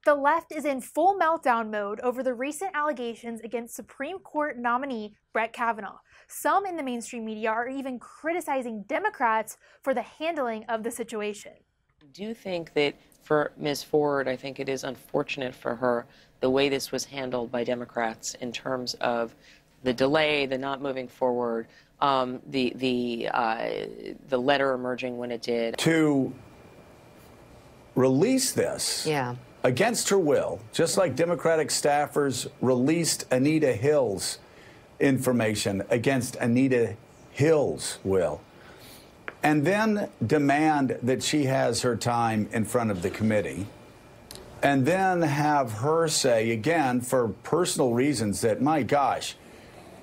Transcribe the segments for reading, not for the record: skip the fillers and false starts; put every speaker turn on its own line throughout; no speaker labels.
The left is in full meltdown mode over the recent allegations against Supreme Court nominee Brett Kavanaugh. Some in the mainstream media are even criticizing Democrats for the handling of the situation.
I do think that for Ms. Ford, I think it is unfortunate for her the way this was handled by Democrats in terms of the delay, the not moving forward, the letter emerging when it did.
To release this against her will, just like Democratic staffers released Anita Hill's information against Anita Hill's will, and then demand that she has her time in front of the committee, and then have her say, again, for personal reasons that, my gosh,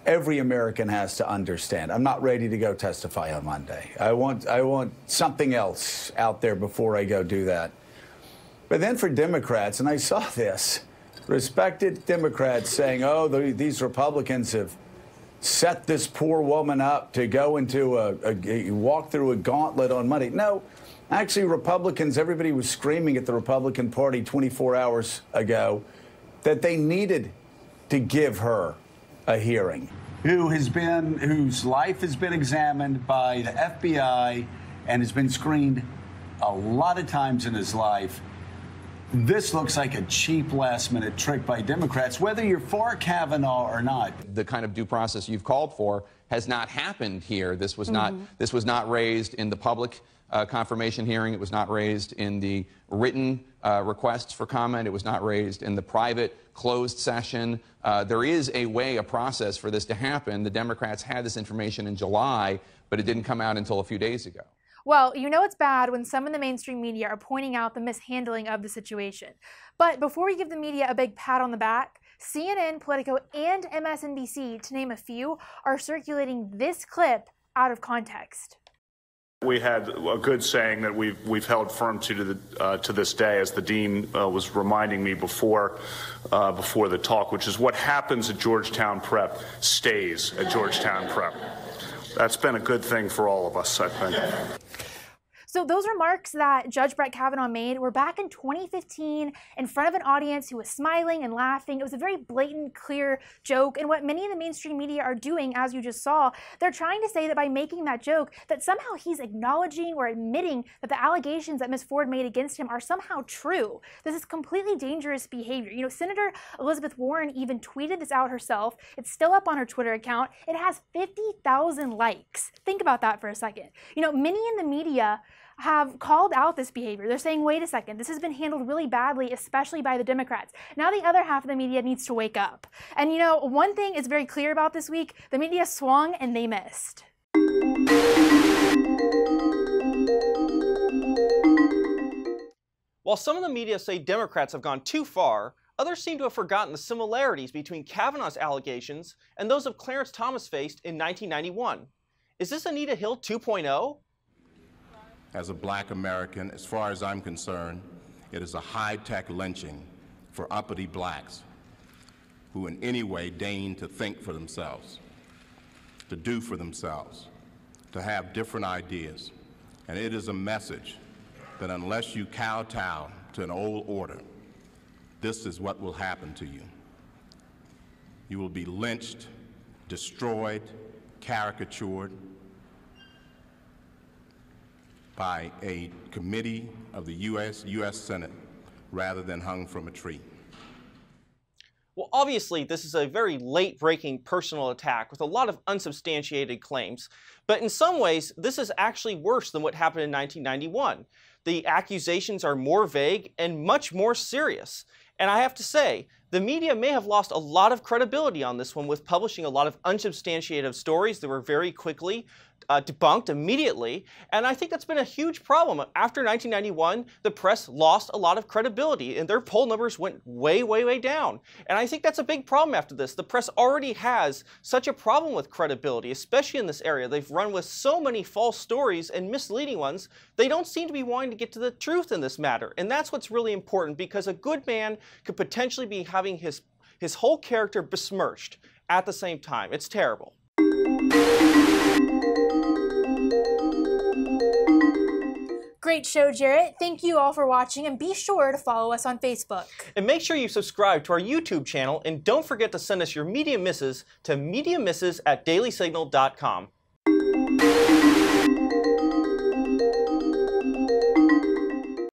every American has to understand. I'm not ready to go testify on Monday. I want something else out there before I go do that. But then for Democrats, and I saw this, respected Democrats saying, oh, these Republicans have set this poor woman up to go into walk through a gauntlet on Monday. No, actually, Republicans, everybody was screaming at the Republican Party 24 hours ago that they needed to give her a hearing. Whose life has been examined by the FBI and has been screened a lot of times in his life. This looks like a cheap last-minute trick by Democrats, whether you're for Kavanaugh or not.
The kind of due process you've called for has not happened here. This was not raised in the public confirmation hearing. It was not raised in the written requests for comment. It was not raised in the private closed session. There is a way, a process for this to happen. The Democrats had this information in July, but it didn't come out until a few days ago.
Well, you know it's bad when some in the mainstream media are pointing out the mishandling of the situation. But before we give the media a big pat on the back, CNN, Politico, and MSNBC, to name a few, are circulating this clip out of context.
We had a good saying that we've held firm to this day, as the dean was reminding me before the talk, which is what happens at Georgetown Prep stays at Georgetown Prep. That's been a good thing for all of us, I think.
So those remarks that Judge Brett Kavanaugh made were back in 2015 in front of an audience who was smiling and laughing. It was a very blatant, clear joke. And what many in the mainstream media are doing, as you just saw, they're trying to say that by making that joke, that somehow he's acknowledging or admitting that the allegations that Ms. Ford made against him are somehow true. This is completely dangerous behavior. You know, Senator Elizabeth Warren even tweeted this out herself. It's still up on her Twitter account. It has 50,000 likes. Think about that for a second. You know, many in the media have called out this behavior. They're saying, wait a second, this has been handled really badly, especially by the Democrats. Now the other half of the media needs to wake up. And you know, one thing is very clear about this week, the media swung and they missed.
While some of the media say Democrats have gone too far, others seem to have forgotten the similarities between Kavanaugh's allegations and those of Clarence Thomas faced in 1991. Is this Anita Hill 2.0?
As a black American, as far as I'm concerned, it is a high-tech lynching for uppity blacks who in any way deign to think for themselves, to do for themselves, to have different ideas. And it is a message that unless you kowtow to an old order, this is what will happen to you. You will be lynched, destroyed, caricatured by a committee of the U.S. Senate rather than hung from a tree.
Well, obviously, this is a very late-breaking personal attack with a lot of unsubstantiated claims. But in some ways, this is actually worse than what happened in 1991. The accusations are more vague and much more serious. And I have to say, the media may have lost a lot of credibility on this one with publishing a lot of unsubstantiated stories that were very quickly debunked immediately, and I think that's been a huge problem. After 1991, the press lost a lot of credibility, and their poll numbers went way, way, way down. And I think that's a big problem after this. The press already has such a problem with credibility, especially in this area. They've run with so many false stories and misleading ones, they don't seem to be wanting to get to the truth in this matter. And that's what's really important, because a good man could potentially be having his whole character besmirched at the same time. It's terrible.
Great show, Jarrett. Thank you all for watching, and be sure to follow us on Facebook.
And make sure you subscribe to our YouTube channel, and don't forget to send us your Media Misses to MediaMisses@dailysignal.com.